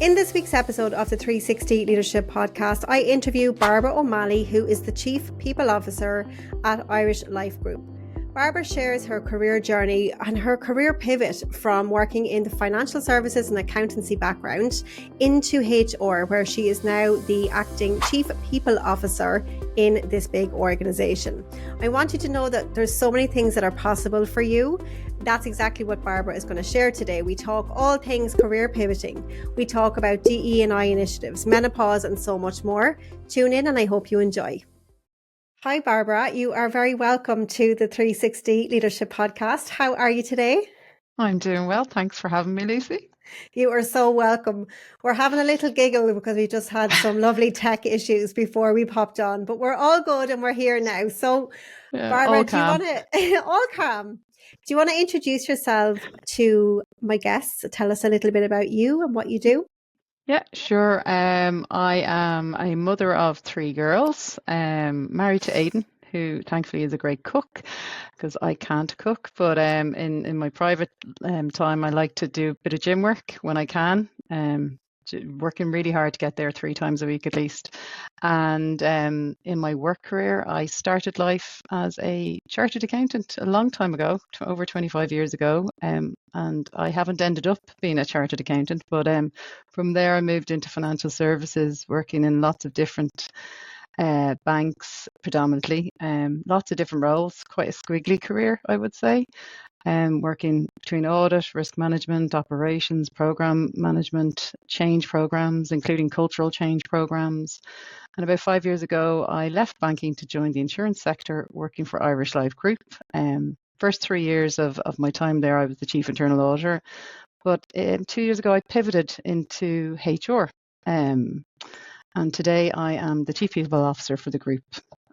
In this week's episode of the 360 Leadership Podcast, I interview Barbara O'Malley, who is the Chief People Officer at Irish Life Group. Barbara shares her career journey and her career pivot from working in the financial services and accountancy background into HR, where she is now the acting Chief People Officer in this big organisation. I want you to know that there's so many things that are possible for you. That's exactly what Barbara is going to share today. We talk all things career pivoting. We talk about DE&I initiatives, menopause, and so much more. Tune in and I hope you enjoy. Hi, Barbara. You are very welcome to the 360 Leadership Podcast. How are you today? I'm doing well. Thanks for having me, Lucy. You are so welcome. We're having a little giggle because we just had some lovely tech issues before we popped on, but we're all good and we're here now. So, Barbara, do you want to all calm? Do you want to introduce yourself to my guests? Tell us a little bit about you and what you do. Yeah, sure. I am a mother of 3 girls, married to Aidan, who thankfully is a great cook because I can't cook. But in my private time, I like to do a bit of gym work when I can. Working really hard to get there 3 times a week at least. And in my work career, I started life as a chartered accountant a long time ago, over 25 years ago. And I haven't ended up being a chartered accountant, but from there I moved into financial services, working in lots of different banks predominantly, lots of different roles, quite a squiggly career, I would say. Working between audit, risk management, operations, program management, change programs, including cultural change programs. And about 5 years ago, I left banking to join the insurance sector, working for Irish Life Group. First 3 years of my time there, I was the chief internal auditor. But 2 years ago, I pivoted into HR. And today I am the Chief People Officer for the group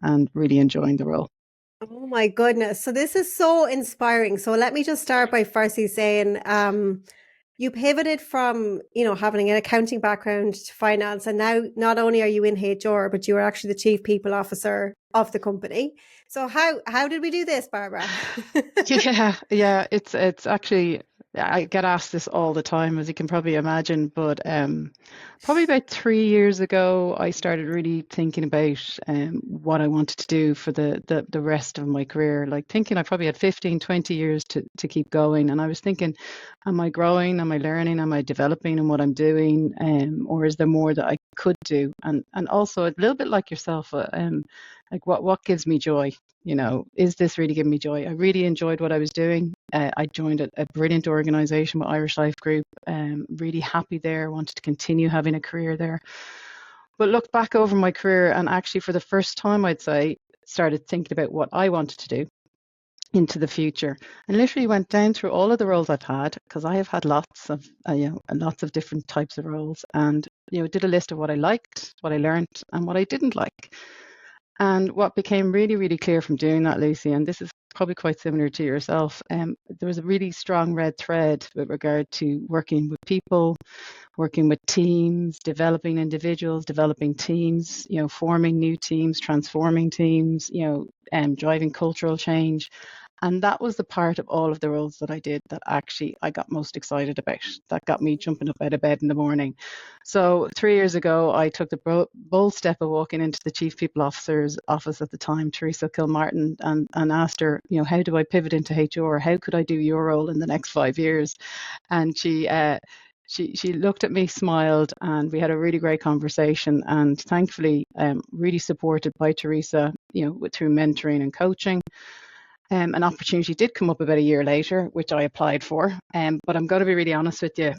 and really enjoying the role. Oh my goodness. So this is so inspiring. So let me just start by firstly saying you pivoted from, having an accounting background to finance, and now not only are you in HR, but you are actually the Chief People Officer of the company. So how did we do this, Barbara? Yeah, it's actually, I get asked this all the time, as you can probably imagine, but probably about 3 years ago, I started really thinking about what I wanted to do for the rest of my career, like thinking I probably had 15, 20 years to keep going. And I was thinking, am I growing? Am I learning? Am I developing in what I'm doing? Or is there more that I could do? And also a little bit like yourself, like what gives me joy? Is this really giving me joy? I really enjoyed what I was doing. I joined a brilliant organisation with Irish Life Group. Really happy there. Wanted to continue having a career there. But looked back over my career and actually for the first time, I'd say, started thinking about what I wanted to do into the future, and literally went down through all of the roles I've had, because I have had lots of different types of roles, and did a list of what I liked, what I learned, and what I didn't like. And what became really, really clear from doing that, Lucy, and this is probably quite similar to yourself, there was a really strong red thread with regard to working with people, working with teams, developing individuals, developing teams, forming new teams, transforming teams, driving cultural change. And that was the part of all of the roles that I did that actually I got most excited about. That got me jumping up out of bed in the morning. So 3 years ago, I took the bold step of walking into the Chief People Officer's office at the time, Teresa Kilmartin, and asked her, how do I pivot into HR? How could I do your role in the next 5 years? And she looked at me, smiled, and we had a really great conversation. And thankfully, really supported by Teresa, through mentoring and coaching. An opportunity did come up about a year later, which I applied for. But I'm going to be really honest with you.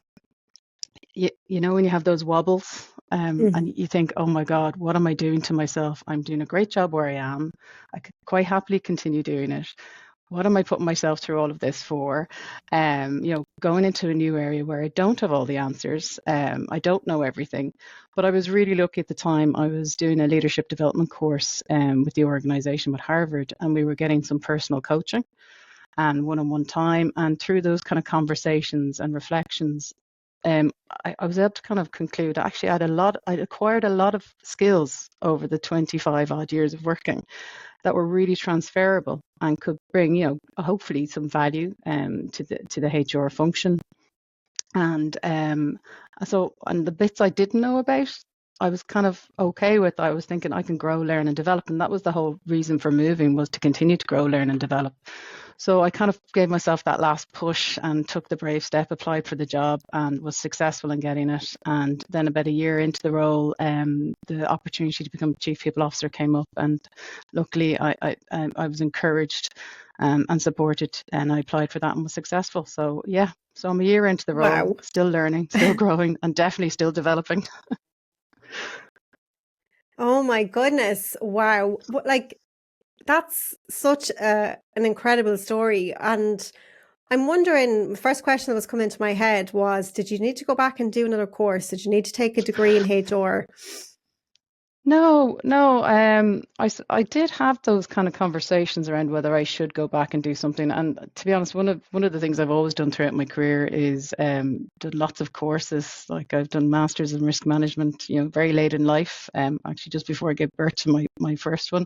When you have those wobbles and you think, oh my God, what am I doing to myself? I'm doing a great job where I am. I could quite happily continue doing it. What am I putting myself through all of this for? Going into a new area where I don't have all the answers. I don't know everything. But I was really lucky at the time. I was doing a leadership development course with the organization with Harvard, and we were getting some personal coaching and one-on-one time. And through those kind of conversations and reflections, I was able to kind of conclude, actually, I'd acquired a lot of skills over the 25 odd years of working that were really transferable and could bring, hopefully some value to the HR function. And and the bits I didn't know about, I was kind of okay with. I was thinking I can grow, learn, and develop, and that was the whole reason for moving, was to continue to grow, learn, and develop. So I kind of gave myself that last push and took the brave step, applied for the job, and was successful in getting it. And then about a year into the role, the opportunity to become Chief People Officer came up, and luckily I was encouraged and supported, and I applied for that and was successful. So yeah, so I'm a year into the role, Wow. still learning, still growing, and definitely still developing. Oh my goodness. Wow. Like, that's such an incredible story. And I'm wondering, the first question that was coming into my head was, did you need to go back and do another course? Did you need to take a degree in HR? No, no. I did have those kind of conversations around whether I should go back and do something. And to be honest, one of the things I've always done throughout my career is done lots of courses. Like I've done masters in risk management, very late in life. Actually, just before I gave birth to my first one.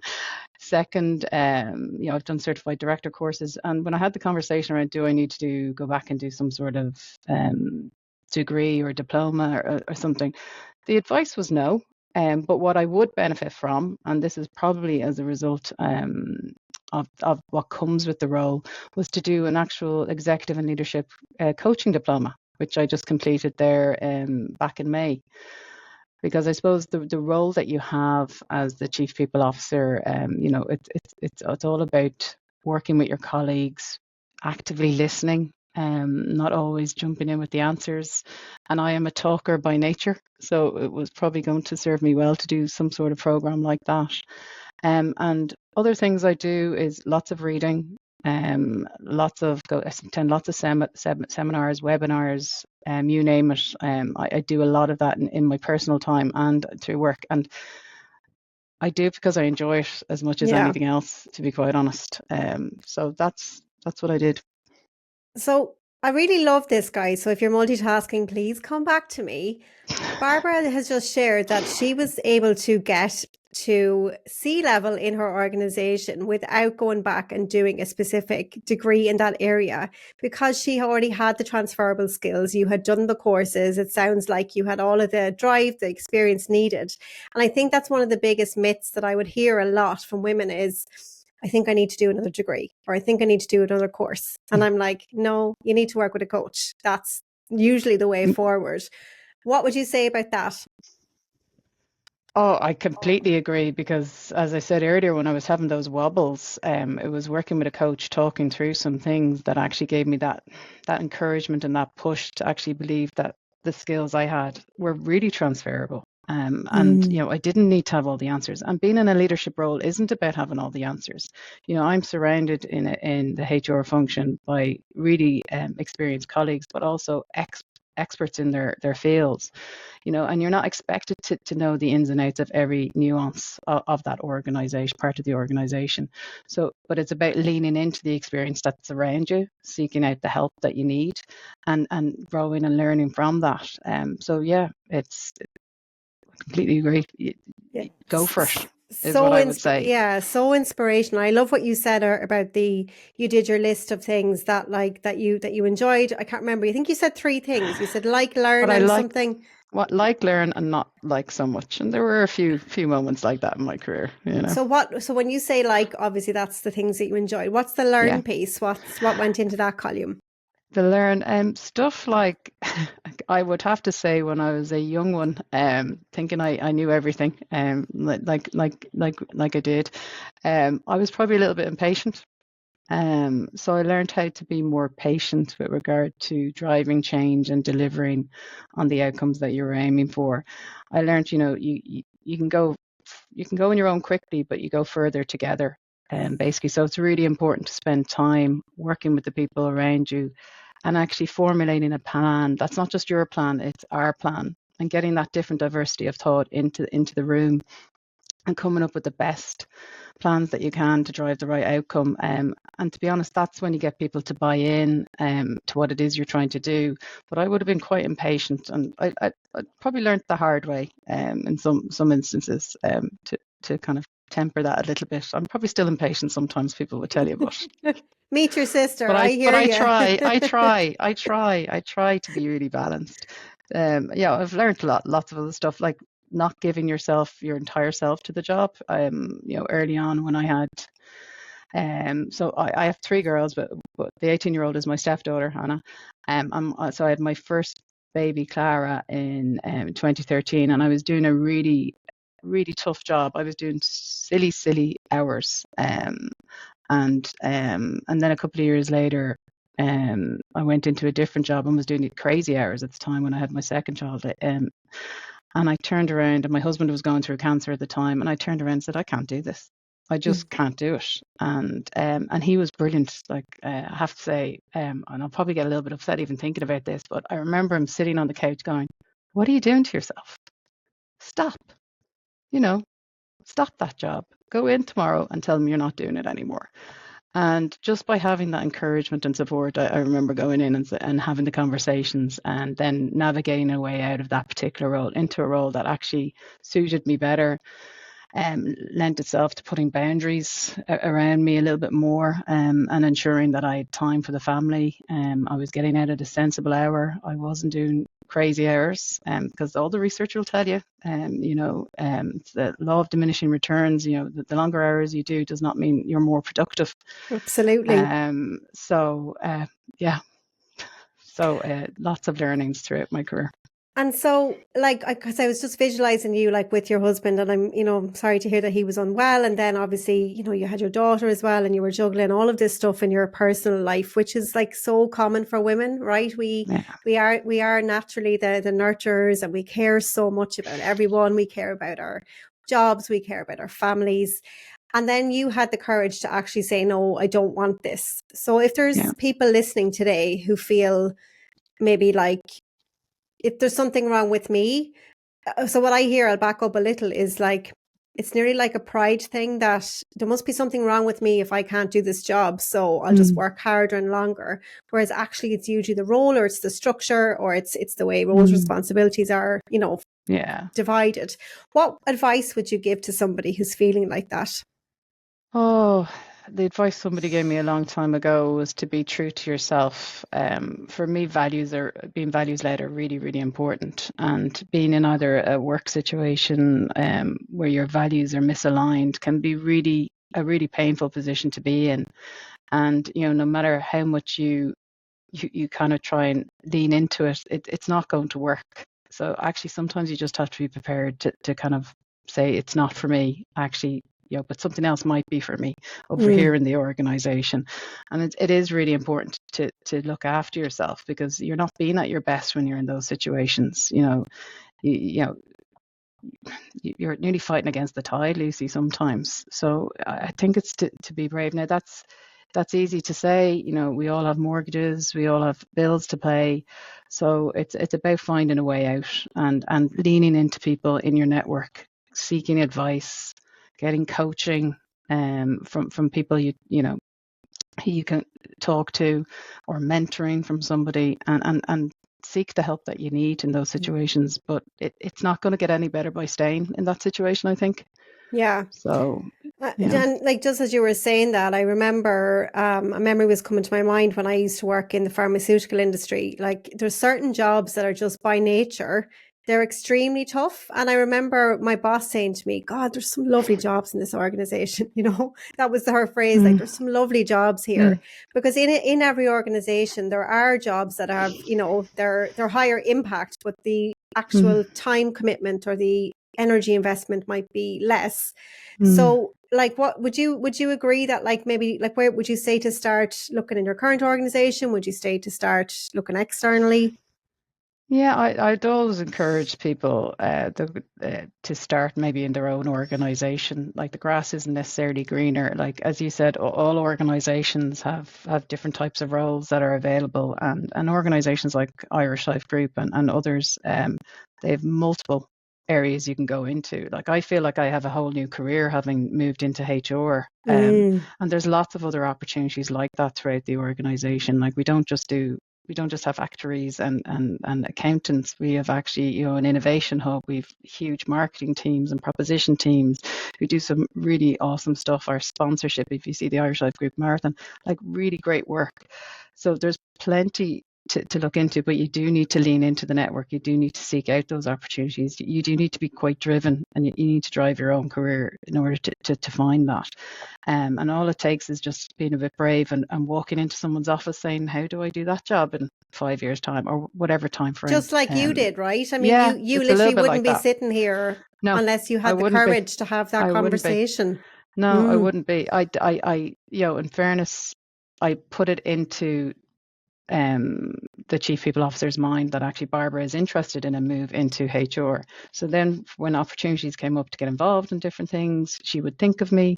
Second, I've done certified director courses. And when I had the conversation around, do I need to go back and do some sort of degree or diploma or something, the advice was no. But what I would benefit from, and this is probably as a result of what comes with the role, was to do an actual executive and leadership coaching diploma, which I just completed there back in May. Because I suppose the role that you have as the Chief People Officer, it's all about working with your colleagues, actively listening, not always jumping in with the answers. And I am a talker by nature, so it was probably going to serve me well to do some sort of program like that. And other things I do is lots of reading, I attend lots of seminars, webinars, you name it. I do a lot of that in my personal time and through work, and I do it because I enjoy it as much as Yeah. anything else, to be quite honest. So that's what I did. So I really love this, guys. So if you're multitasking, please come back to me. Barbara has just shared that she was able to get to C-level in her organization without going back and doing a specific degree in that area, because she already had the transferable skills. You had done the courses. It sounds like you had all of the drive, the experience needed. And I think that's one of the biggest myths that I would hear a lot from women is, I think I need to do another degree, or I think I need to do another course. And I'm like, no, you need to work with a coach. That's usually the way forward. What would you say about that? Oh, I completely agree, because as I said earlier, when I was having those wobbles, it was working with a coach, talking through some things that actually gave me that encouragement and that push to actually believe that the skills I had were really transferable. And I didn't need to have all the answers. And being in a leadership role isn't about having all the answers. I'm surrounded in the HR function by really experienced colleagues, but also experts in their fields, and you're not expected to know the ins and outs of every nuance of that organization, part of the organization. So, but it's about leaning into the experience that's around you, seeking out the help that you need, and growing and learning from that. So yeah, it's completely agree. Yeah. Go for it is what I would say. So inspirational. I love what you said about you did your list of things that you enjoyed. I can't remember. I think you said three things. You said like, learn, But I and like something. what like learn and not like so much, and there were a few moments like that in my career. So when you say like, obviously that's the things that you enjoyed. What's the Yeah. learn piece? What went into that column? To learn stuff like I would have to say, when I was a young one, thinking I knew everything, like I did, I was probably a little bit impatient. So I learned how to be more patient with regard to driving change and delivering on the outcomes that you're aiming for. I learned, you can go on your own quickly, but you go further together. Basically, so it's really important to spend time working with the people around you and actually formulating a plan that's not just your plan, it's our plan, and getting that different diversity of thought into the room and coming up with the best plans that you can to drive the right outcome. And to be honest, that's when you get people to buy in to what it is you're trying to do. But I would have been quite impatient, and I probably learned the hard way in some instances to kind of temper that a little bit. I'm probably still impatient sometimes, people would tell you, but Meet your sister. but I but hear I you. try, I try to be really balanced. Yeah, I've learned lots of other stuff, like not giving yourself your entire self to the job. Early on when I had, so I have three girls, but the 18-year-old is my stepdaughter, Hannah. So I had my first baby, Clara, in 2013, and I was doing a really, really tough job. I was doing silly hours. And then a couple of years later, I went into a different job and was doing crazy hours at the time when I had my second child. And I turned around, and my husband was going through cancer at the time, and I turned around and said, I can't do this. I just can't do it. And he was brilliant. Like, I have to say, and I'll probably get a little bit upset even thinking about this, but I remember him sitting on the couch going, what are you doing to yourself? Stop. Stop that job. Go in tomorrow and tell them you're not doing it anymore. And just by having that encouragement and support, I remember going in and having the conversations, and then navigating a way out of that particular role into a role that actually suited me better, lent itself to putting boundaries around me a little bit more, and ensuring that I had time for the family. I was getting out at a sensible hour. I wasn't doing crazy hours, because all the research will tell you, it's the law of diminishing returns. The longer hours you do does not mean you're more productive. Absolutely. Yeah. So lots of learnings throughout my career. And so, because I was just visualizing you, like, with your husband, and I'm sorry to hear that he was unwell. And then obviously, you had your daughter as well, and you were juggling all of this stuff in your personal life, which is like so common for women, right? We are naturally the nurturers, and we care so much about everyone. We care about our jobs, we care about our families. And then you had the courage to actually say, no, I don't want this. So if there's people listening today who feel maybe like, if there's something wrong with me, so what I hear, I'll back up a little, is like, it's nearly like a pride thing, that there must be something wrong with me if I can't do this job, so I'll just work harder and longer. Whereas actually it's usually the role, or it's the structure, or it's the way roles responsibilities are, divided. What advice would you give to somebody who's feeling like that? Oh, the advice somebody gave me a long time ago was to be true to yourself. For me, being values led are really, really important. And being in either a work situation where your values are misaligned can be a really painful position to be in. And no matter how much you kind of try and lean into it, it's not going to work. So actually, sometimes you just have to be prepared to kind of say, it's not for me. Actually, but something else might be for me over here in the organization. And it is really important to look after yourself, because you're not being at your best when you're in those situations. You're nearly fighting against the tide, Lucy, sometimes. So I think it's to be brave. Now, that's easy to say. We all have mortgages, we all have bills to pay. So it's about finding a way out, and leaning into people in your network, seeking advice, getting coaching from people you can talk to, or mentoring from somebody, and seek the help that you need in those situations. But it's not going to get any better by staying in that situation, I think. Yeah. So, and like, just as you were saying that, I remember a memory was coming to my mind when I used to work in the pharmaceutical industry. Like, there's certain jobs that are just by nature, they're extremely tough. And I remember my boss saying to me, God, there's some lovely jobs in this organization. That was her phrase, like, there's some lovely jobs here. Because in every organization, there are jobs that have, they're higher impact, but the actual time commitment or the energy investment might be less. So, like, what would you agree that, like, maybe, like, where would you say to start looking in your current organization? Would you say to start looking externally? Yeah, I'd always encourage people to start maybe in their own organization. Like, the grass isn't necessarily greener. Like, as you said, all organizations have different types of roles that are available, and organizations like Irish Life Group and others, they have multiple areas you can go into. Like, I feel like I have a whole new career having moved into HR, and there's lots of other opportunities like that throughout the organization. Like, we don't just do we don't just have actuaries and accountants. We have actually, you know, an innovation hub. We've huge marketing teams and proposition teams who do some really awesome stuff. Our sponsorship, if you see the Irish Life Group Marathon, like really great work. So there's plenty to look into, but you do need to lean into the network. You do need to seek out those opportunities. You do need to be quite driven, and you need to drive your own career in order to find that. And all it takes is just being a bit brave and walking into someone's office saying, how do I do that job in 5 years' time, or whatever time frame? Just like you did, right? I mean, yeah, you it's a literally little bit wouldn't like be that. sitting here No, unless you I had the wouldn't be. courage to have that I wouldn't be. conversation. No, I wouldn't be. You know, in fairness, I put it into the chief people officer's mind that actually Barbara is interested in a move into HR. So then when opportunities came up to get involved in different things, she would think of me.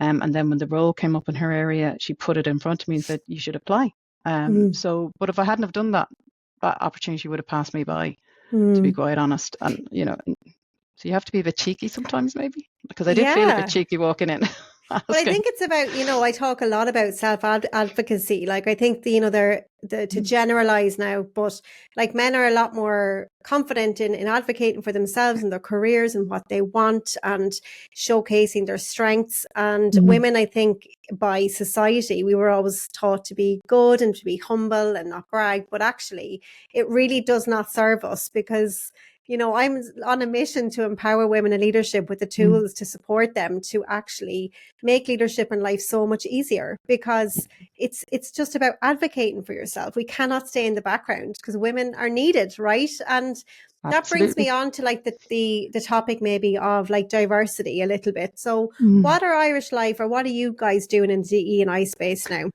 And then when the role came up in her area, she put it in front of me and said, you should apply. So, but if I hadn't have done that, that opportunity would have passed me by, to be quite honest. And, you know, so you have to be a bit cheeky sometimes, maybe, because I did feel a bit cheeky walking in. But I think it's about, you know, I talk a lot about self-advocacy. Like, I think, you know, to generalize now, but like men are a lot more confident in advocating for themselves and their careers and what they want and showcasing their strengths. And women, I think by society, we were always taught to be good and to be humble and not brag. But actually, it really does not serve us, because you know, I'm on a mission to empower women in leadership with the tools to support them to actually make leadership in life so much easier, because it's just about advocating for yourself. We cannot stay in the background because women are needed, right? And that brings me on to like the topic maybe of like diversity a little bit. So what are Irish Life, or what are you guys doing in the DE&I space now?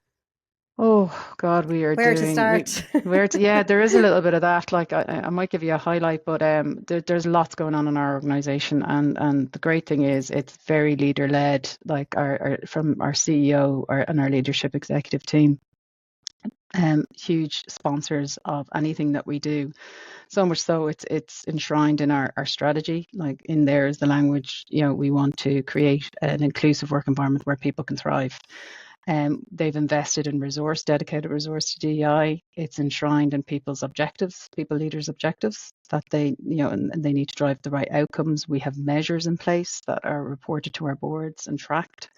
Oh God, we are where doing. To start? Yeah, there is a little bit of that. Like I might give you a highlight, but there's lots going on in our organisation, and the great thing is it's very leader led. Like from our CEO and our leadership executive team, huge sponsors of anything that we do. So much so it's enshrined in our strategy. Like in there is the language. You know, we want to create an inclusive work environment where people can thrive. They've invested in dedicated resource to DEI. It's enshrined in people's objectives, people leaders' objectives, that they, you know, and they need to drive the right outcomes. We have measures in place that are reported to our boards and tracked.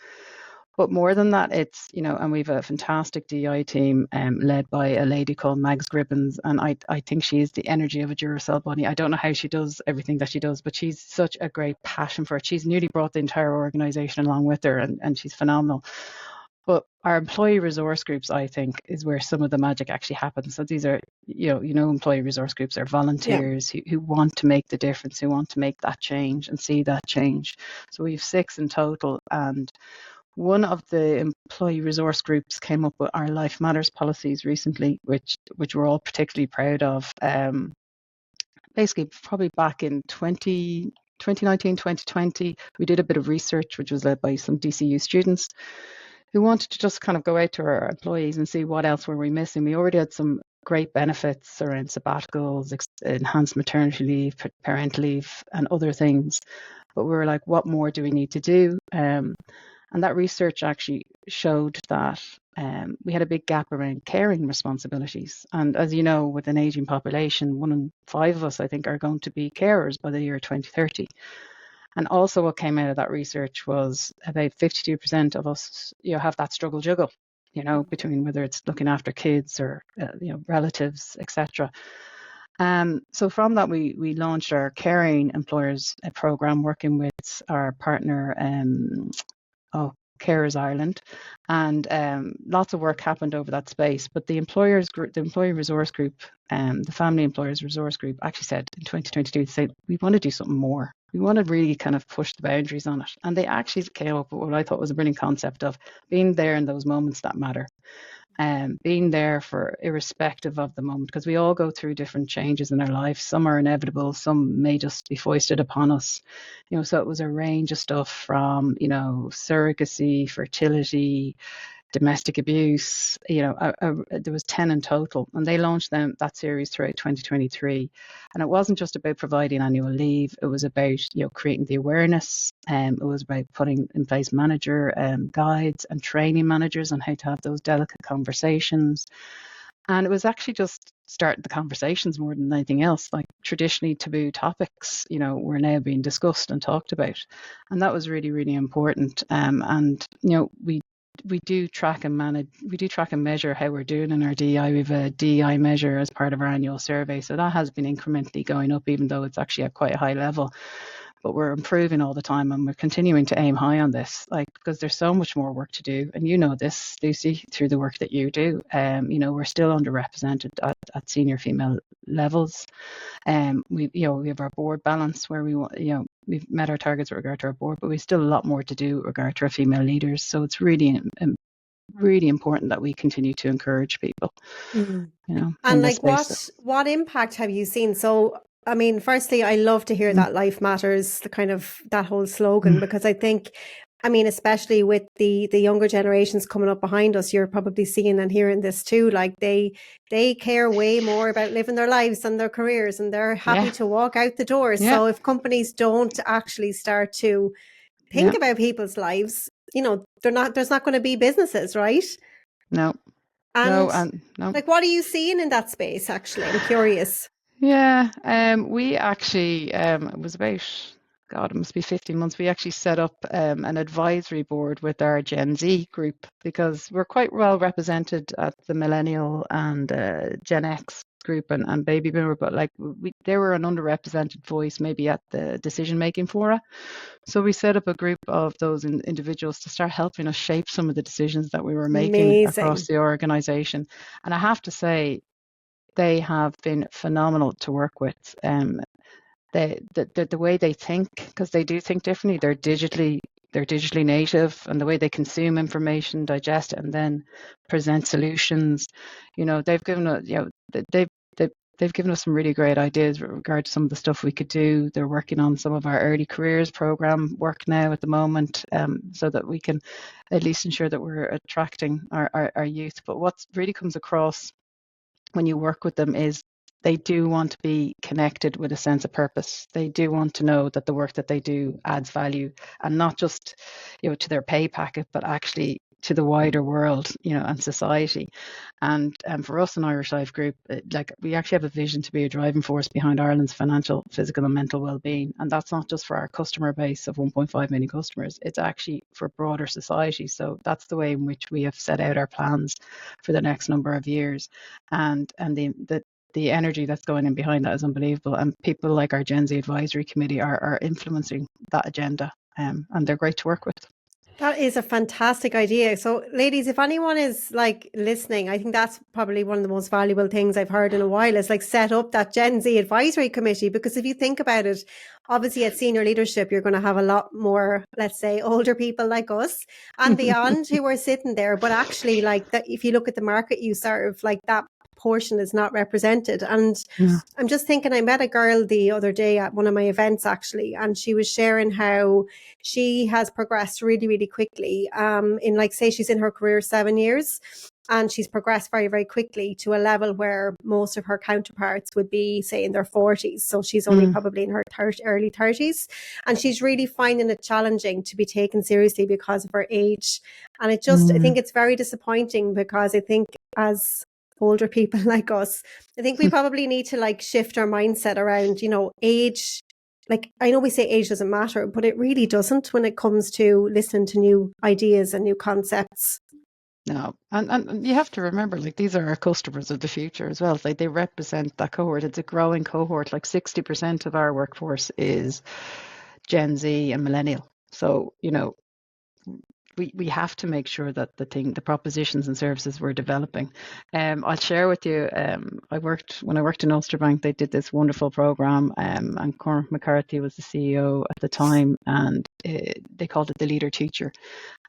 But more than that, it's, you know, and we've a fantastic DEI team led by a lady called Mags Gribbons, and I think she is the energy of a Duracell bunny. I don't know how she does everything that she does, but she's such a great passion for it. She's nearly brought the entire organisation along with her, and she's phenomenal. But our employee resource groups, I think, is where some of the magic actually happens. So these are, you know, employee resource groups are volunteers who want to make the difference, who want to make that change and see that change. So we have 6 in total. And one of the employee resource groups came up with our Life Matters policies recently, which we're all particularly proud of. Basically, probably back in 2019, 2020, we did a bit of research, which was led by some DCU students, who wanted to just kind of go out to our employees and see what else were we missing. We already had some great benefits around sabbaticals, enhanced maternity leave, parental leave, and other things. But we were like, what more do we need to do? And that research actually showed that we had a big gap around caring responsibilities. And as you know, with an aging population, 1 in 5 of us, I think, are going to be carers by the year 2030. And also what came out of that research was about 52% of us, you know, have that struggle juggle, you know, between whether it's looking after kids or, you know, relatives, etc. So from that, we launched our Caring Employers program, working with our partner, Carers Ireland, and lots of work happened over that space. But the employers group, the employee resource group, the family employers resource group actually said in 2022, they said, we want to do something more. We want to really kind of push the boundaries on it. And they actually came up with what I thought was a brilliant concept of being there in those moments that matter. Being there for irrespective of the moment, because we all go through different changes in our life. Some are inevitable, some may just be foisted upon us. You know, so it was a range of stuff from, you know, surrogacy, fertility, domestic abuse, you know, there was 10 in total, and they launched that series throughout 2023. And it wasn't just about providing annual leave, it was about, you know, creating the awareness, it was about putting in place manager guides and training managers on how to have those delicate conversations. And it was actually just starting the conversations more than anything else. Like traditionally taboo topics, were now being discussed and talked about. And that was really, really important. And, we do track and measure how we're doing in our DEI. We have a DEI measure as part of our annual survey. So that has been incrementally going up, even though it's actually at quite a high level. But we're improving all the time, and we're continuing to aim high on this, because there's so much more work to do. And you know this, Lucy, through the work that you do. We're still underrepresented at senior female levels. We have our board balance where we've met our targets with regard to our board, but we still a lot more to do with regard to our female leaders. So it's really, really important that we continue to encourage people. And in this space. What impact have you seen? So, I mean, firstly, I love to hear that life matters, the kind of that whole slogan, because I think, I mean, especially with the younger generations coming up behind us, you're probably seeing and hearing this too. Like they care way more about living their lives than their careers, and they're happy to walk out the door. Yeah. So if companies don't actually start to think about people's lives, there's not going to be businesses, right? No. No. Like, what are you seeing in that space, actually? I'm curious. Yeah, we actually, it was about, God, it must be 15 months. We actually set up an advisory board with our Gen Z group, because we're quite well represented at the Millennial and Gen X group and Baby Boomer, but they were an underrepresented voice maybe at the decision-making fora. So we set up a group of those individuals to start helping us shape some of the decisions that we were making across the organization. And I have to say, they have been phenomenal to work with. The way they think, because they do think differently. They're digitally native, and the way they consume information, digest it, and then present solutions. They've given us, they've given us some really great ideas with regard to some of the stuff we could do. They're working on some of our early careers program work now at the moment, so that we can at least ensure that we're attracting our youth. But what really comes across when you work with them is they do want to be connected with a sense of purpose. They do want to know that the work that they do adds value, and not just, to their pay packet, but actually to the wider world, and society. And for us in Irish Life Group, we actually have a vision to be a driving force behind Ireland's financial, physical and mental well-being. And that's not just for our customer base of 1.5 million customers, it's actually for broader society. So that's the way in which we have set out our plans for the next number of years. And the energy that's going in behind that is unbelievable. And people like our Gen Z Advisory Committee are influencing that agenda, and they're great to work with. That is a fantastic idea. So, ladies, if anyone is listening, I think that's probably one of the most valuable things I've heard in a while, is set up that Gen Z Advisory Committee. Because if you think about it, obviously at senior leadership, you're going to have a lot more, let's say, older people like us and beyond who are sitting there. But actually, if you look at the market you serve, that portion is not represented. And I'm just thinking, I met a girl the other day at one of my events, actually, and she was sharing how she has progressed really, really quickly. Say she's in her career 7 years, and she's progressed very, very quickly to a level where most of her counterparts would be, say, in their 40s. So she's only probably in her early 30s. And she's really finding it challenging to be taken seriously because of her age. And I think it's very disappointing, because I think as older people like us, I think we probably need to shift our mindset around, age. I know we say age doesn't matter, but it really doesn't when it comes to listening to new ideas and new concepts. No, and you have to remember, these are our customers of the future as well. They represent that cohort. It's a growing cohort. 60% of our workforce is Gen Z and millennial. So, we have to make sure that the propositions and services we're developing. I'll share with you, when I worked in Ulster Bank, they did this wonderful program, and Cormac McCarthy was the CEO at the time, and they called it the leader teacher.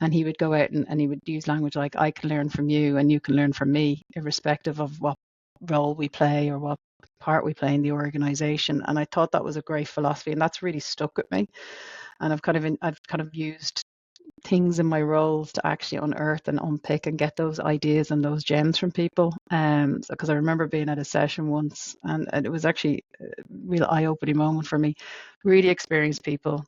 And he would go out and he would use language like, I can learn from you and you can learn from me, irrespective of what role we play or what part we play in the organization. And I thought that was a great philosophy, and that's really stuck with me. And I've kind of used things in my roles to actually unearth and unpick and get those ideas and those gems from people. Because I remember being at a session once, and it was actually a real eye-opening moment for me. Really experienced people,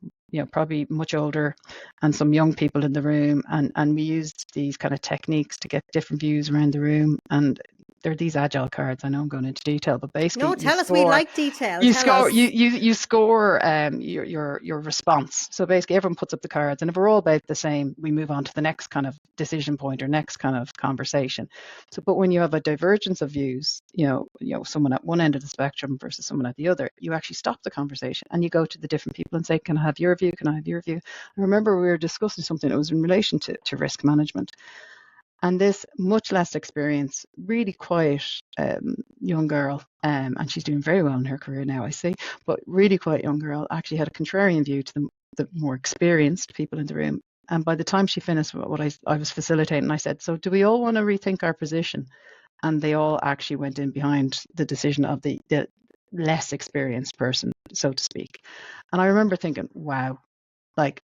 probably much older, and some young people in the room, and we used these kind of techniques to get different views around the room. And they're these agile cards. I know I'm going into detail, but basically No, tell us. We like detail. Tell us. you score your response. So basically everyone puts up the cards, and if we're all about the same, we move on to the next kind of decision point or next kind of conversation. So but when you have a divergence of views, someone at one end of the spectrum versus someone at the other, you actually stop the conversation and you go to the different people and say, can I have your view? Can I have your view? I remember we were discussing something that was in relation to risk management. And this much less experienced, really quiet young girl, and she's doing very well in her career now, I see, but really quiet young girl actually had a contrarian view to the more experienced people in the room. And by the time she finished what I was facilitating, I said, so do we all want to rethink our position? And they all actually went in behind the decision of the less experienced person, so to speak. And I remember thinking, wow, like,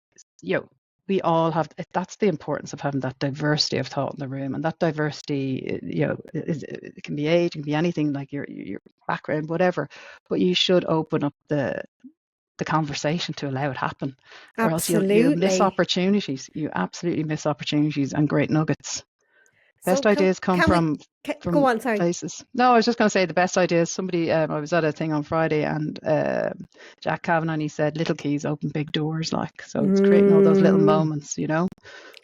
we all have, that's the importance of having that diversity of thought in the room. And that diversity, it can be age, it can be anything, like your background, whatever, but you should open up the conversation to allow it happen. Or else you'll miss opportunities. You absolutely miss opportunities and great nuggets. Best ideas come from go on, sorry. Places. No, I was just going to say the best ideas. Somebody, I was at a thing on Friday, and Jack Kavanagh, he said, little keys open big doors. Like, so it's creating all those little moments,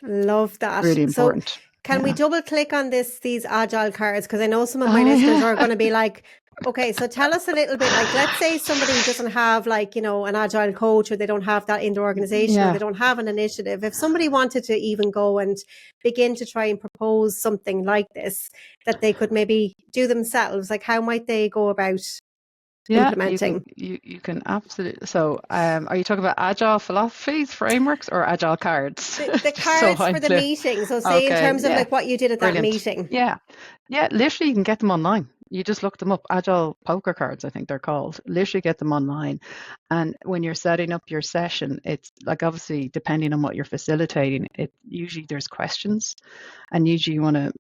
Love that. Really important. So can we double click on these agile cards? Because I know some of my listeners are going to be like, okay, so tell us a little bit, like, let's say somebody doesn't have an agile coach, or they don't have that in their organization, or they don't have an initiative. If somebody wanted to even go and begin to try and propose something like this that they could maybe do themselves, like, how might they go about implementing? You can absolutely. So are you talking about agile philosophies, frameworks, or agile cards? The cards for the meeting. So say in terms of like what you did at that meeting. Yeah, literally you can get them online. You just look them up. Agile poker cards, I think they're called. Literally get them online. And when you're setting up your session, it's like, obviously depending on what you're facilitating, usually there's questions, and usually you want to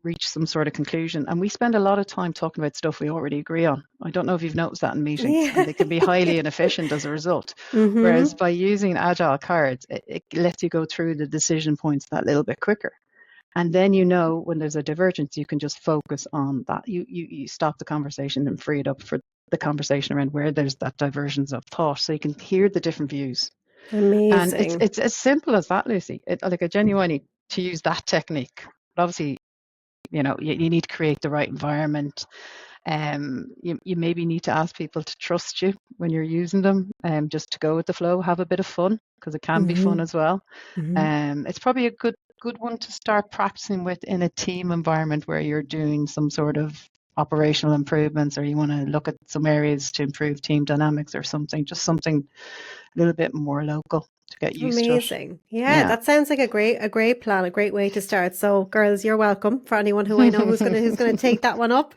reach some sort of conclusion. And we spend a lot of time talking about stuff we already agree on. I don't know if you've noticed that in meetings, and they can be highly inefficient as a result. Whereas by using agile cards, it lets you go through the decision points that little bit quicker. And then, when there's a divergence, you can just focus on that. You stop the conversation and free it up for the conversation around where there's that divergence of thought, so you can hear the different views. Amazing. And it's as simple as that, Lucy. I genuinely need to use that technique. But obviously, you need to create the right environment. You maybe need to ask people to trust you when you're using them, just to go with the flow, have a bit of fun, because it can be fun as well. It's probably a good one to start practicing with in a team environment where you're doing some sort of operational improvements, or you want to look at some areas to improve team dynamics or something, just something a little bit more local to get used to. Amazing. Yeah, that sounds like a great plan, a great way to start. So girls, you're welcome, for anyone who I know who's going to take that one up.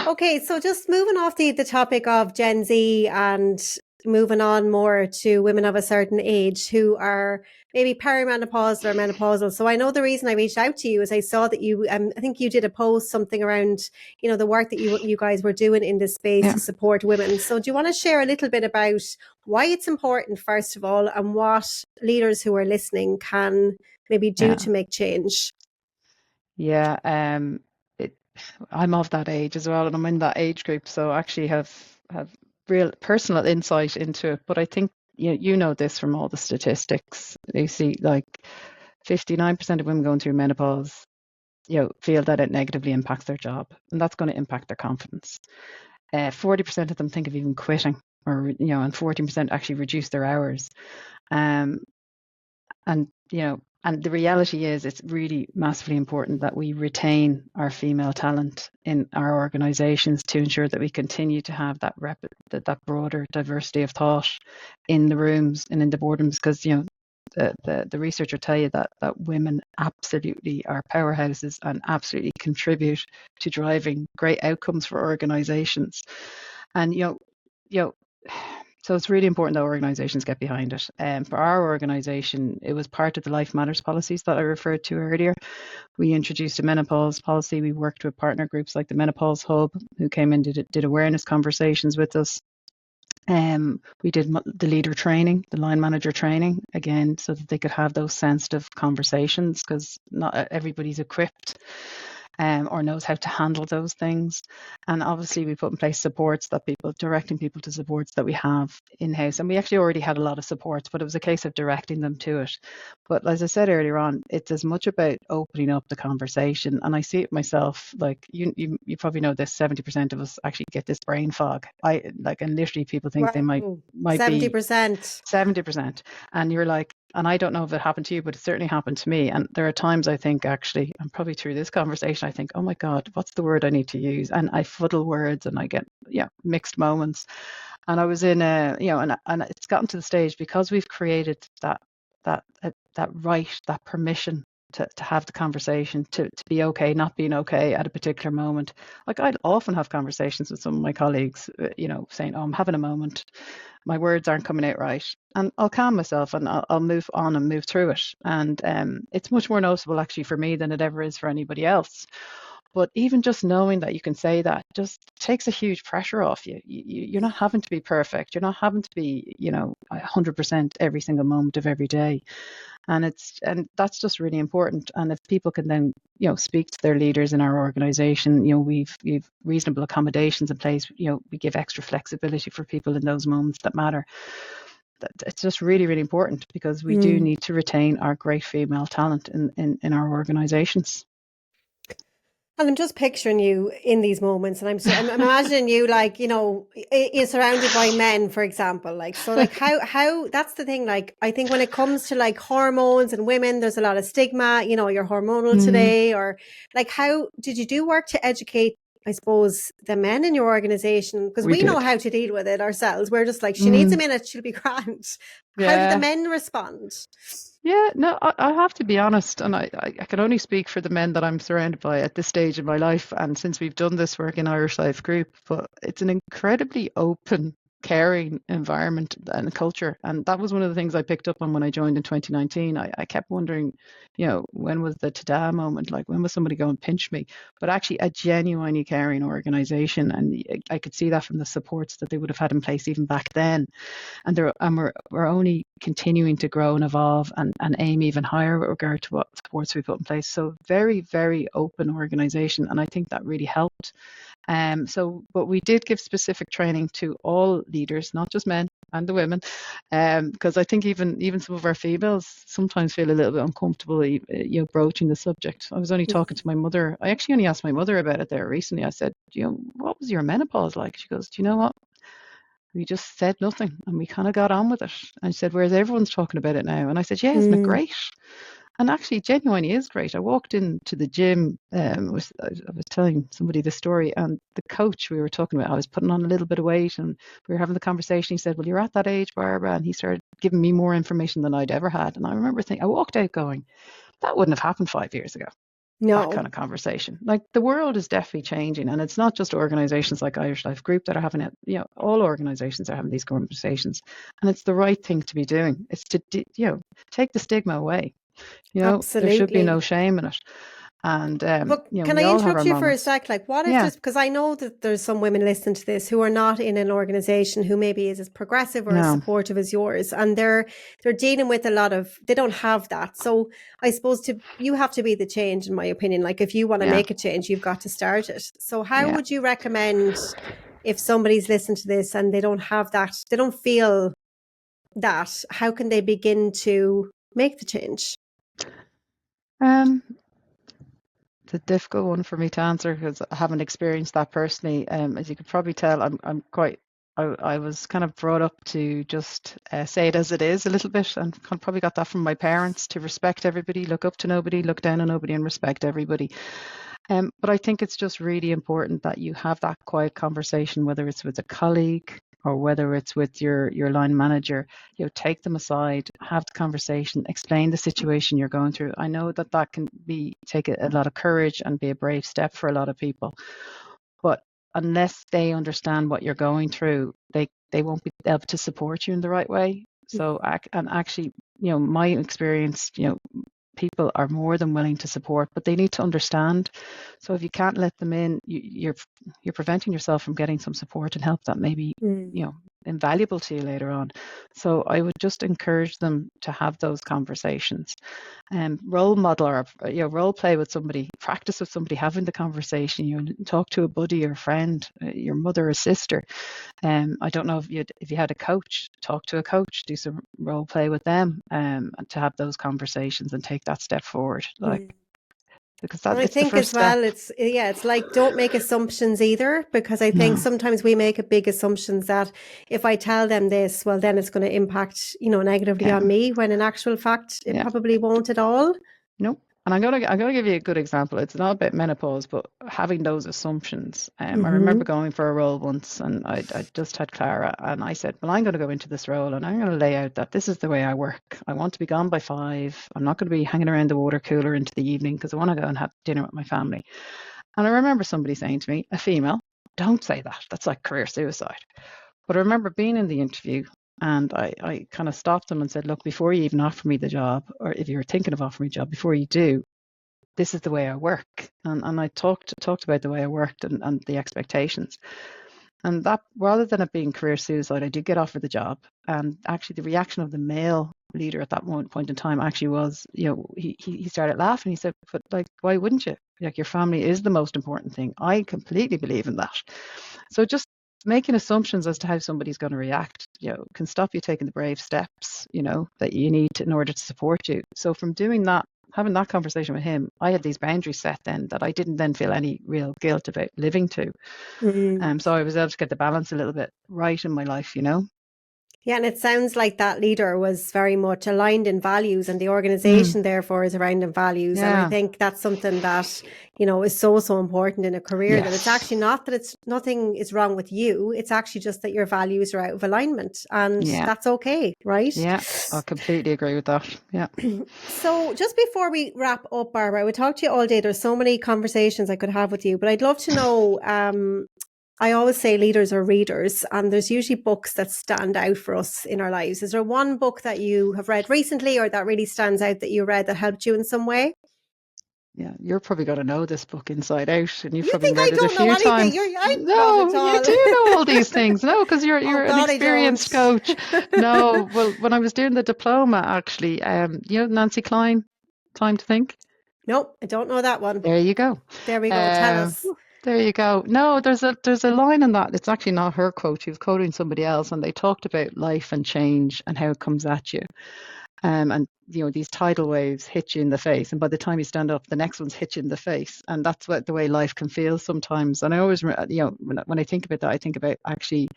Okay, so just moving off the topic of Gen Z and moving on more to women of a certain age who are maybe perimenopausal or menopausal. So I know the reason I reached out to you is I saw that you, I think you did a post something around, the work that you guys were doing in this space to support women. So do you want to share a little bit about why it's important, first of all, and what leaders who are listening can maybe do to make change? Yeah, I'm of that age as well, and I'm in that age group, so I actually have real personal insight into it. But I think you know this from all the statistics. You see, like 59% of women going through menopause, feel that it negatively impacts their job, and that's going to impact their confidence. 40% of them think of even quitting, or and 14% actually reduce their hours. And the reality is, it's really massively important that we retain our female talent in our organisations to ensure that we continue to have that broader diversity of thought in the rooms and in the boardrooms, because the research will tell you that women absolutely are powerhouses and absolutely contribute to driving great outcomes for organisations. And so it's really important that organisations get behind it. For our organisation, it was part of the Life Matters policies that I referred to earlier. We introduced a menopause policy. We worked with partner groups like the Menopausal Hub, who came in and did awareness conversations with us. We did the leader training, the line manager training, again, so that they could have those sensitive conversations, because not everybody's equipped. or knows how to handle those things. And obviously we put in place supports that people, directing people to supports that we have in-house. And we actually already had a lot of supports, but it was a case of directing them to it. But as I said earlier on, it's as much about opening up the conversation. And I see it myself, like you probably know this, 70% of us actually get this brain fog. And literally people think they might Wow, be 70%. 70%. And you're like, and I don't know if it happened to you, but it certainly happened to me. And there are times I think, actually, and probably through this conversation, I think, oh my God, what's the word I need to use? And I fuddle words and I get, mixed moments. And I was in and it's gotten to the stage, because we've created that right, that permission to have the conversation, to be okay, not being okay at a particular moment. Like I'd often have conversations with some of my colleagues, saying, oh, I'm having a moment. My words aren't coming out right. And I'll calm myself and I'll move on and move through it. And it's much more noticeable actually for me than it ever is for anybody else. But even just knowing that you can say that just takes a huge pressure off you. You're not having to be perfect. You're not having to be, 100% every single moment of every day. And that's just really important. And if people can then, speak to their leaders in our organization, we've reasonable accommodations in place. We give extra flexibility for people in those moments that matter. It's just really, really important, because we do need to retain our great female talent in our organizations. And I'm just picturing you in these moments, and I'm imagining you like, you're surrounded by men, for example. Like, so like how that's the thing. Like, I think when it comes to like hormones and women, there's a lot of stigma, you're hormonal today, or like, how did you do work to educate, I suppose, the men in your organization? Because we know how to deal with it ourselves. We're just like, she needs a minute, she'll be grand. How did the men respond? Yeah, no, I have to be honest, and I can only speak for the men that I'm surrounded by at this stage in my life, and since we've done this work in Irish Life Group, but it's an incredibly open, caring environment and culture. And that was one of the things I picked up on when I joined in 2019. I kept wondering, when was the ta-da moment? Like, when was somebody going to pinch me? But actually a genuinely caring organization. And I could see that from the supports that they would have had in place even back then. And we're only continuing to grow and evolve and aim even higher with regard to what supports we put in place. So very, very open organization. And I think that really helped. But we did give specific training to all leaders, not just men and the women, because I think even some of our females sometimes feel a little bit uncomfortable, broaching the subject. I was only talking to my mother. I actually only asked my mother about it there recently. I said, what was your menopause like? She goes, do you know what? We just said nothing and we kind of got on with it. And she said, whereas everyone's talking about it now. And I said, yeah, isn't it great? And actually, genuinely is great. I walked into the gym. I was telling somebody the story, and the coach we were talking about, I was putting on a little bit of weight, and we were having the conversation. He said, well, you're at that age, Barbara. And he started giving me more information than I'd ever had. And I remember thinking, I walked out going, that wouldn't have happened 5 years ago. No. That kind of conversation. Like, the world is definitely changing, and it's not just organizations like Irish Life Group that are having it. All organizations are having these conversations, and it's the right thing to be doing. It's to take the stigma away. Absolutely. There should be no shame in it. And but can I interrupt you for a sec? Like, what if just, because I know that there's some women listening to this who are not in an organization who maybe is as progressive or as supportive as yours, and they're dealing with a lot of, they don't have that. So I suppose you have to be the change, in my opinion. Like, if you want to make a change, you've got to start it. So how would you recommend, if somebody's listening to this and they don't have that, they don't feel that, how can they begin to make the change? It's a difficult one for me to answer, because I haven't experienced that personally. As you could probably tell, I was kind of brought up to just say it as it is a little bit, and probably got that from my parents, to respect everybody, look up to nobody, look down on nobody, and respect everybody. But I think it's just really important that you have that quiet conversation, whether it's with a colleague or whether it's with your line manager. Take them aside, have the conversation, explain the situation you're going through. I know that can take a lot of courage and be a brave step for a lot of people, but unless they understand what you're going through, they won't be able to support you in the right way. So, and actually, my experience, people are more than willing to support, but they need to understand. So if you can't let them in, you're preventing yourself from getting some support and help that maybe invaluable to you later on. So I would just encourage them to have those conversations, and role model, or role play with somebody, practice with somebody, having the conversation. You talk to a buddy or a friend, your mother or sister. I don't know if you had a coach, talk to a coach, do some role play with them, and to have those conversations and take that step forward, because And I it's the think first as step. well, it's like, don't make assumptions either, because I think No. sometimes we make a big assumptions that if I tell them this, well, then it's going to impact, negatively Yeah. on me, when in actual fact, it Yeah. probably won't at all. Nope. And I'm gonna give you a good example. It's not about menopause, but having those assumptions. I remember going for a role once, and I just had Clara, and I said, well, I'm going to go into this role, and I'm going to lay out that this is the way I work. I want to be gone by 5. I'm not going to be hanging around the water cooler into the evening, because I want to go and have dinner with my family. And I remember somebody saying to me, a female, don't say that. That's like career suicide. But I remember being in the interview, and I kind of stopped them and said, look, before you even offer me the job, or if you're thinking of offering me a job, before you do, this is the way I work. And I talked about the way I worked, and the expectations. And that, rather than it being career suicide, I did get offered the job. And actually the reaction of the male leader at that point in time actually was, he started laughing. He said, but like, why wouldn't you? Like, your family is the most important thing. I completely believe in that. So just making assumptions as to how somebody's going to react, can stop you taking the brave steps, that you need to, in order to support you. So from doing that, having that conversation with him, I had these boundaries set then that I didn't then feel any real guilt about living to. So I was able to get the balance a little bit right in my life, Yeah, and it sounds like that leader was very much aligned in values, and the organization therefore is around in values. Yeah. And I think that's something that, is so important in a career. Yes. That it's actually not that nothing is wrong with you. It's actually just that your values are out of alignment, and that's okay, right? Yeah, I completely agree with that. Yeah. So just before we wrap up, Barbara, I would talk to you all day. There's so many conversations I could have with you, but I'd love to know, I always say leaders are readers, and there's usually books that stand out for us in our lives. Is there one book that you have read recently, or that really stands out that you read that helped you in some way? Yeah, you're probably going to know this book inside out, and you've You probably think read I it a don't know few anything? times. Not at No, all. you do know all these things. No, because you're an God, experienced coach. No, well, when I was doing the diploma, actually, Nancy Klein, Time to Think. Nope, I don't know that one. There you go. There we go. Tell us. There you go. No, there's a line in that. It's actually not her quote. She was quoting somebody else, and they talked about life and change and how it comes at you. And these tidal waves hit you in the face, and by the time you stand up, the next one's hit you in the face, and that's what the way life can feel sometimes. And I always, when I think about that, I think about actually,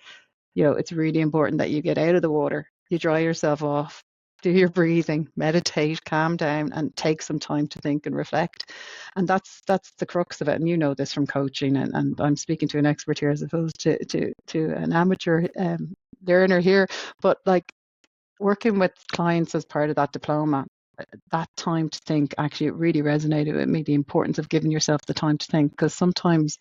it's really important that you get out of the water, you dry yourself off, do your breathing, meditate, calm down, and take some time to think and reflect. And that's the crux of it. And you know this from coaching, and I'm speaking to an expert here as opposed to an amateur learner here, but like, working with clients as part of that diploma, that time to think, actually, it really resonated with me, the importance of giving yourself the time to think, because sometimes,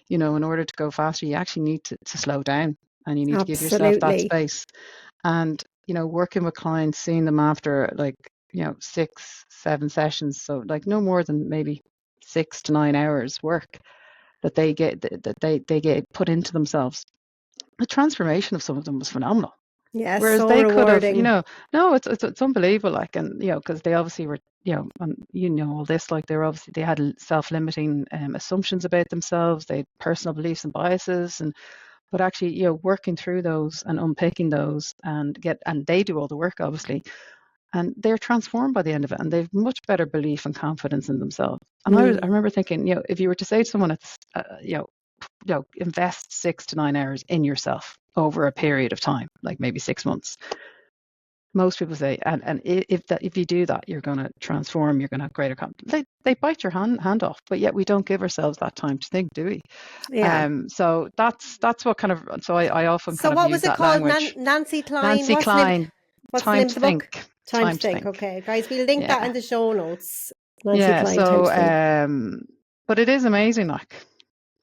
in order to go faster, you actually need to slow down, and you need to give yourself that space. And, working with clients, seeing them after 6, 7 sessions, so like no more than maybe 6 to 9 hours work that they get put into themselves. The transformation of some of them was phenomenal. Yes, whereas so they rewarding. could have, no, it's unbelievable. Like, and because they obviously were, and all this, like, they had self-limiting assumptions about themselves. They had personal beliefs and biases, but actually, working through those and unpicking those, and they do all the work, obviously, and they're transformed by the end of it, and they've much better belief and confidence in themselves. And I remember thinking, if you were to say to someone, it's invest 6 to 9 hours in yourself over a period of time, like maybe 6 months. Most people say, and if you do that, you're going to transform. You're going to have greater confidence. They bite your hand off, but yet we don't give ourselves that time to think, do we? Yeah. So that's what kind of. So I often So kind what of was use it that called? language. Nancy Klein. Nancy Klein. What's the name of the book? Time to think. think. Okay, guys, we'll link that in the show notes. Nancy Klein. So Time to think. but it is amazing, like,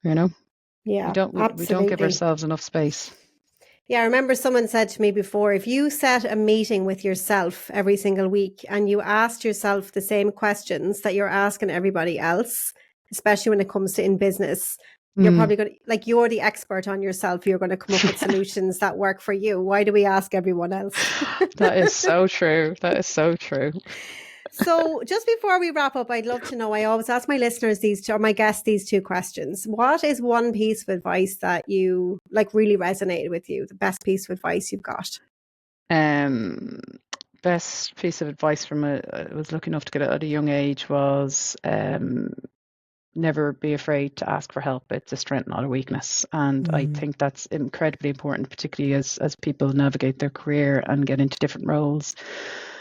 Yeah, we don't give ourselves enough space. Yeah, I remember someone said to me before, if you set a meeting with yourself every single week and you asked yourself the same questions that you're asking everybody else, especially when it comes to in business, You're probably going to, like, you're the expert on yourself. You're going to come up with solutions that work for you. Why do we ask everyone else? That is so true. That is so true. So just before we wrap up, I'd love to know, I always ask my listeners or my guests these two questions. What is one piece of advice that you like really resonated with you? The best piece of advice you've got? Best piece of advice from I was lucky enough to get it at a young age was never be afraid to ask for help. It's a strength, not a weakness. And I think that's incredibly important, particularly as people navigate their career and get into different roles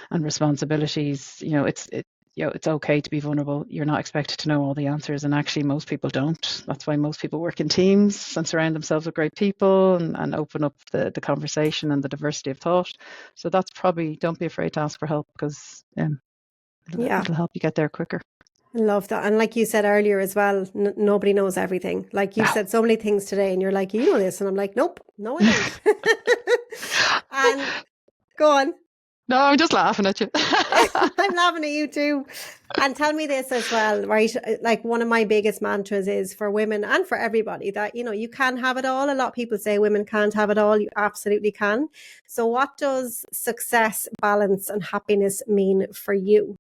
and responsibilities. It's okay to be vulnerable. You're not expected to know all the answers, and actually most people don't. That's why most people work in teams and surround themselves with great people and open up the conversation and the diversity of thought. So that's probably, don't be afraid to ask for help, because it'll help you get there quicker. I love that. And like you said earlier as well, nobody knows everything. Like you said so many things today and you're like, you know this. And I'm like, nope, no, I don't. And go on. No, I'm just laughing at you. I'm laughing at you too. And tell me this as well, right? Like, one of my biggest mantras is for women and for everybody that, you can have it all. A lot of people say women can't have it all. You absolutely can. So what does success, balance and happiness mean for you?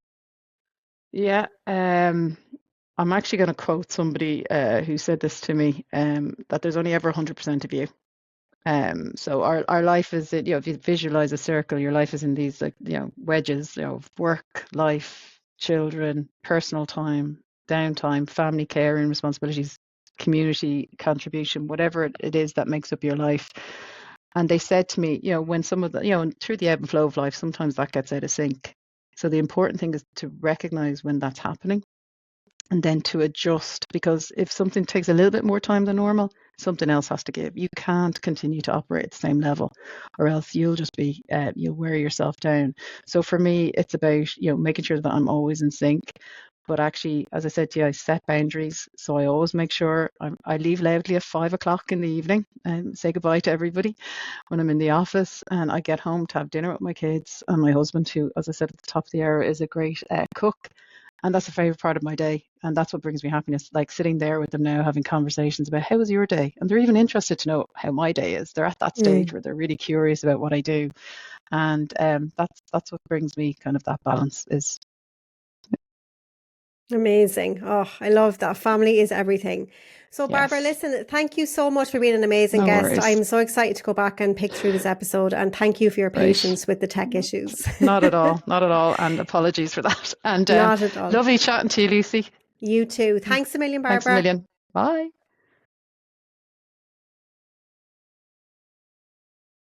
Yeah, I'm actually going to quote somebody who said this to me, that there's only ever 100% of you. So our life is, if you visualize a circle, your life is in these wedges, work, life, children, personal time, downtime, family care and responsibilities, community contribution, whatever it is that makes up your life. And they said to me, when some of the, through the ebb and flow of life, sometimes that gets out of sync. So the important thing is to recognize when that's happening and then to adjust, because if something takes a little bit more time than normal, something else has to give. You can't continue to operate at the same level, or else you'll just be, you'll wear yourself down. So for me, it's about, making sure that I'm always in sync. But actually, as I said to you, I set boundaries. So I always make sure I leave loudly at 5 o'clock in the evening and say goodbye to everybody when I'm in the office. And I get home to have dinner with my kids and my husband, who, as I said at the top of the hour, is a great cook. And that's a favorite part of my day. And that's what brings me happiness, like sitting there with them now, having conversations about how was your day? And they're even interested to know how my day is. They're at that stage where they're really curious about what I do. And that's what brings me kind of that balance is. Amazing. Oh, I love that. Family is everything. So Barbara, listen, thank you so much for being an amazing guest. Worries. I'm so excited to go back and pick through this episode, and thank you for your patience with the tech issues. Not at all. Not at all. And apologies for that. And not at all. Lovely chatting to you, Lucy. You too. Thanks a million, Barbara. Thanks a million. Bye.